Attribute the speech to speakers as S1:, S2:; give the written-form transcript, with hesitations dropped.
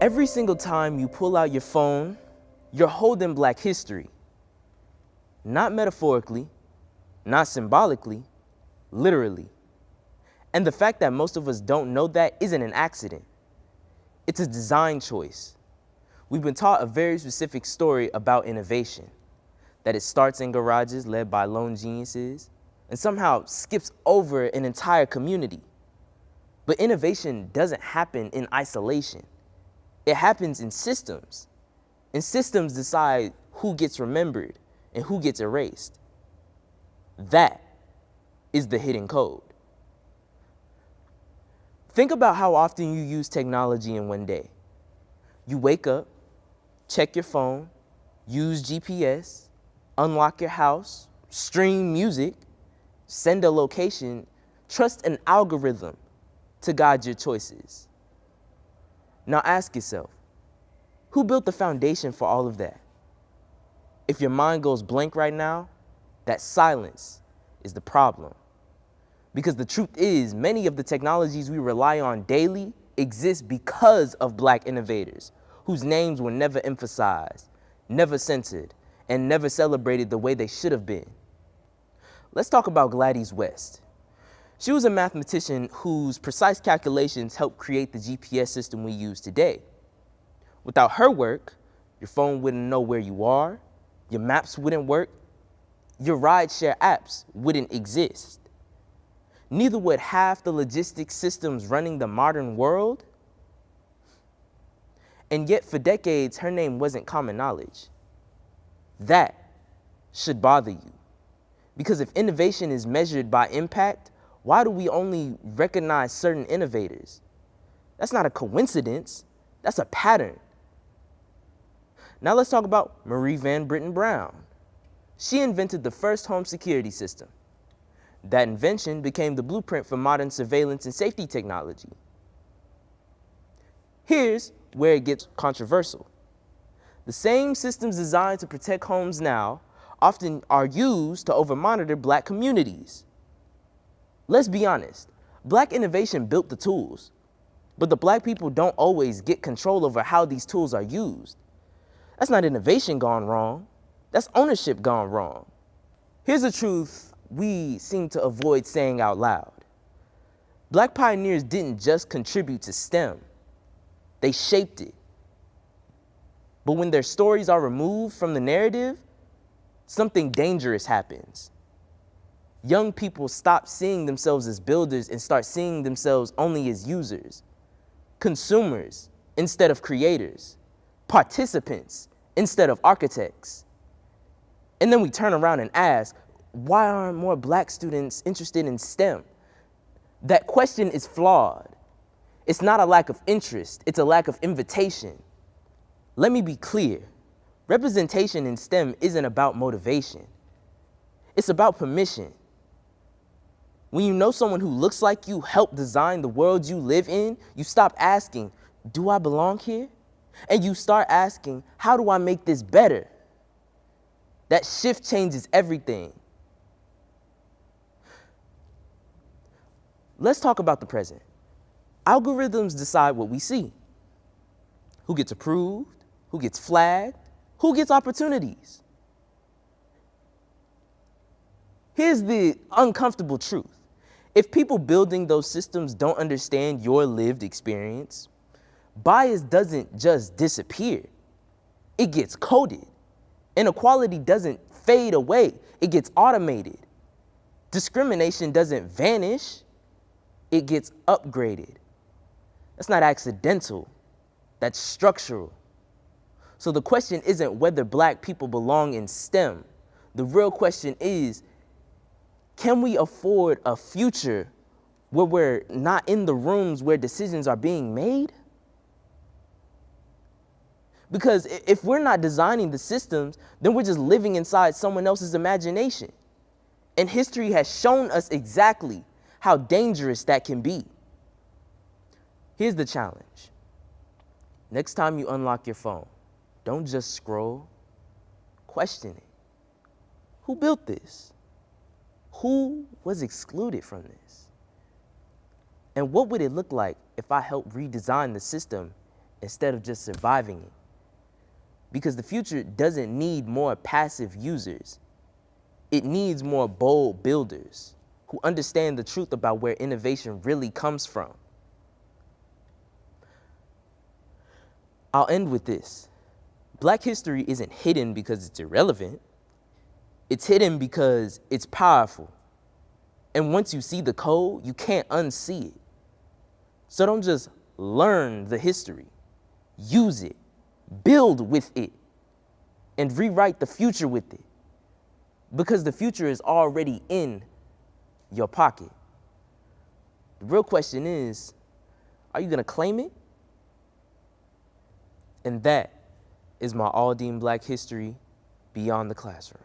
S1: Every single time you pull out your phone, you're holding Black history. Not metaphorically, not symbolically, literally. And the fact that most of us don't know that isn't an accident. It's a design choice. We've been taught a very specific story about innovation, that it starts in garages led by lone geniuses and somehow skips over an entire community. But innovation doesn't happen in isolation. It happens in systems. And systems decide who gets remembered and who gets erased. That is the hidden code. Think about how often you use technology in one day. You wake up, check your phone, use GPS, unlock your house, stream music, send a location, trust an algorithm to guide your choices. Now ask yourself, who built the foundation for all of that? If your mind goes blank right now, that silence is the problem. Because the truth is, many of the technologies we rely on daily exist because of Black innovators whose names were never emphasized, never censored, and never celebrated the way they should have been. Let's talk about Gladys West. She was a mathematician whose precise calculations helped create the GPS system we use today. Without her work, your phone wouldn't know where you are, your maps wouldn't work, your rideshare apps wouldn't exist. Neither would half the logistics systems running the modern world. And yet for decades, her name wasn't common knowledge. That should bother you. Because if innovation is measured by impact, why do we only recognize certain innovators? That's not a coincidence, that's a pattern. Now let's talk about Marie Van Brittan Brown. She invented the first home security system. That invention became the blueprint for modern surveillance and safety technology. Here's where it gets controversial. The same systems designed to protect homes now often are used to over-monitor Black communities. Let's be honest, Black innovation built the tools, but the Black people don't always get control over how these tools are used. That's not innovation gone wrong, that's ownership gone wrong. Here's the truth we seem to avoid saying out loud. Black pioneers didn't just contribute to STEM, they shaped it. But when their stories are removed from the narrative, something dangerous happens. Young people stop seeing themselves as builders and start seeing themselves only as users, consumers instead of creators, participants instead of architects. And then we turn around and ask, why aren't more Black students interested in STEM? That question is flawed. It's not a lack of interest, it's a lack of invitation. Let me be clear. Representation in STEM isn't about motivation. It's about permission. When you know someone who looks like you helped design the world you live in, you stop asking, do I belong here? And you start asking, how do I make this better? That shift changes everything. Let's talk about the present. Algorithms decide what we see. Who gets approved, who gets flagged, who gets opportunities. Here's the uncomfortable truth. If people building those systems don't understand your lived experience, bias doesn't just disappear, it gets coded. Inequality doesn't fade away, it gets automated. Discrimination doesn't vanish, it gets upgraded. That's not accidental, that's structural. So the question isn't whether Black people belong in STEM. The real question is, can we afford a future where we're not in the rooms where decisions are being made? Because if we're not designing the systems, then we're just living inside someone else's imagination. And history has shown us exactly how dangerous that can be. Here's the challenge. Next time you unlock your phone, don't just scroll, question it. Who built this? Who was excluded from this? And what would it look like if I helped redesign the system instead of just surviving it. Because the future doesn't need more passive users. It needs more bold builders who understand the truth about where innovation really comes from. I'll end with this. Black history isn't hidden because it's irrelevant. It's hidden because it's powerful. And once you see the code, you can't unsee it. So don't just learn the history. Use it. Build with it. And rewrite the future with it. Because the future is already in your pocket. The real question is, are you going to claim it? And that is my Aldine Black History Beyond the Classroom.